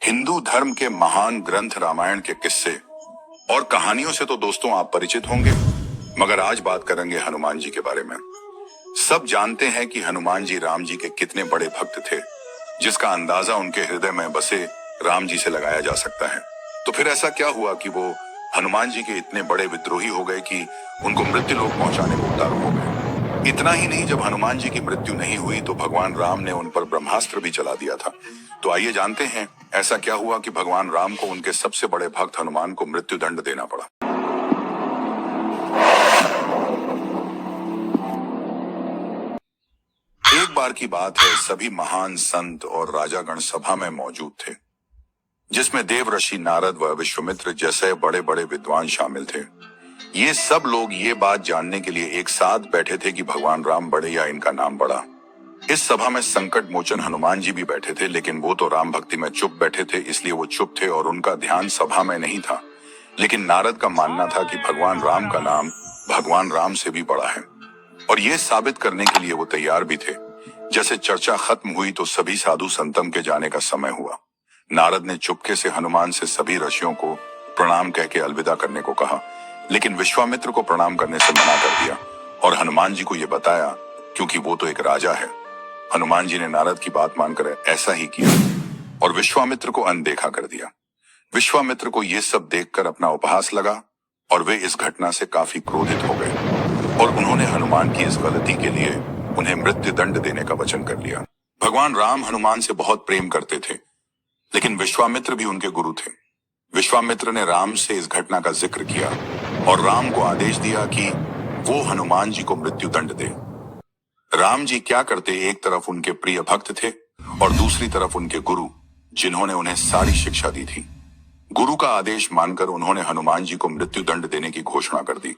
हिंदू धर्म के महान ग्रंथ रामायण के किस्से और कहानियों से तो दोस्तों आप परिचित होंगे, मगर आज बात करेंगे हनुमान जी के बारे में। सब जानते हैं कि हनुमान जी राम जी के कितने बड़े भक्त थे, जिसका अंदाजा उनके हृदय में बसे राम जी से लगाया जा सकता है। तो फिर ऐसा क्या हुआ कि वो हनुमान जी के इतने बड़े विद्रोही हो गए कि उनको मृत्यु लोक पहुंचाने में उतारू हो गए। इतना ही नहीं, जब हनुमान जी की मृत्यु नहीं हुई तो भगवान राम ने उन पर ब्रह्मास्त्र भी चला दिया था। तो आइए जानते हैं ऐसा क्या हुआ कि भगवान राम को उनके सबसे बड़े भक्त हनुमान को मृत्यु दंड देना पड़ा। एक बार की बात है, सभी महान संत और राजागण सभा में मौजूद थे, जिसमें देवर्षि नारद व विश्वामित्र जैसे बड़े बड़े विद्वान शामिल थे। ये सब लोग ये बात जानने के लिए एक साथ बैठे थे कि भगवान राम बड़े या इनका नाम बड़ा। इस सभा में संकट मोचन हनुमान जी भी बैठे थे, लेकिन वो तो राम भक्ति में चुप बैठे थे, इसलिए वो चुप थे और उनका ध्यान सभा में नहीं था। लेकिन नारद का मानना था कि भगवान राम का नाम भगवान राम से भी बड़ा है, और ये साबित करने के लिए वो तैयार भी थे। जैसे चर्चा खत्म हुई तो सभी साधु संतम के जाने का समय हुआ। नारद ने चुपके से हनुमान से सभी ऋषियों को प्रणाम कह के अलविदा करने को कहा, लेकिन विश्वामित्र को प्रणाम करने से मना कर दिया और हनुमान जी को यह बताया, क्योंकि वो तो एक राजा है। हनुमान जी ने नारद की बात मानकर ऐसा ही किया और विश्वामित्र को अनदेखा कर दिया। विश्वामित्र को यह सब देखकर अपना उपहास लगा और वे इस घटना से काफी क्रोधित हो गए और उन्होंने हनुमान की इस गलती के लिए उन्हें मृत्यु दंड देने का वचन कर लिया। भगवान राम हनुमान से बहुत प्रेम करते थे, लेकिन विश्वामित्र भी उनके गुरु थे। विश्वामित्र ने राम से इस घटना का जिक्र किया और राम को आदेश दिया कि वो हनुमान जी को मृत्यु दंड दे। राम जी क्या करते, एक तरफ उनके प्रिय भक्त थे और दूसरी तरफ उनके गुरु, जिन्होंने उन्हें सारी शिक्षा दी थी। गुरु का आदेश मानकर उन्होंने हनुमान जी को मृत्यु दंड देने की घोषणा कर दी।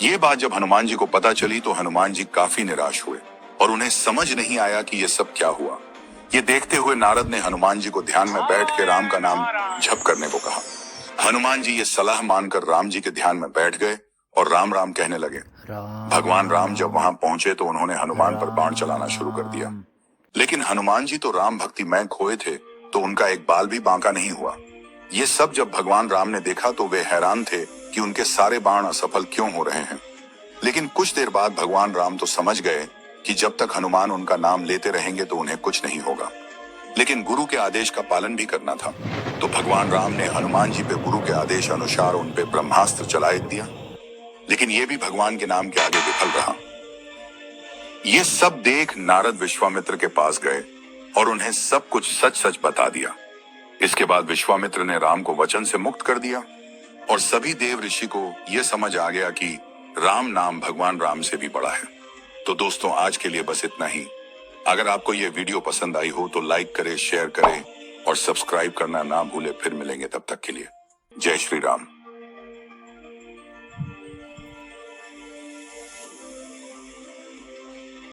ये बात जब हनुमान जी को पता चली तो हनुमान जी काफी निराश हुए और उन्हें समझ नहीं आया कि यह सब क्या हुआ। ये देखते हुए नारद ने हनुमान जी को ध्यान में बैठ के राम का नाम जप करने को कहा। हनुमान जी ये सलाह मानकर राम जी के ध्यान में बैठ गए और राम राम कहने लगे। भगवान राम जब वहां पहुंचे तो उन्होंने हनुमान पर बाण चलाना शुरू कर दिया, लेकिन हनुमान जी तो राम भक्ति में खोए थे, तो उनका एक बाल भी बांका नहीं हुआ। ये सब जब भगवान राम ने देखा तो वे हैरान थे कि उनके सारे बाण असफल क्यों हो रहे हैं। लेकिन कुछ देर बाद भगवान राम तो समझ गए कि जब तक हनुमान उनका नाम लेते रहेंगे तो उन्हें कुछ नहीं होगा, लेकिन गुरु के आदेश का पालन भी करना था। तो भगवान राम ने हनुमान जी पे गुरु के आदेश अनुसार उन पे ब्रह्मास्त्र चलाए दिया, लेकिन ये भी भगवान के नाम के आगे विफल रहा। ये सब देख नारद विश्वामित्र के पास गए और उन्हें सब कुछ सच सच बता दिया। इसके बाद विश्वामित्र ने राम को वचन से मुक्त कर दिया और सभी देव ऋषि को यह समझ आ गया कि राम नाम भगवान राम से भी बड़ा है। तो दोस्तों आज के लिए बस इतना ही। अगर आपको ये वीडियो पसंद आई हो तो लाइक करें, शेयर करें और सब्सक्राइब करना ना भूले। फिर मिलेंगे, तब तक के लिए जय श्री राम।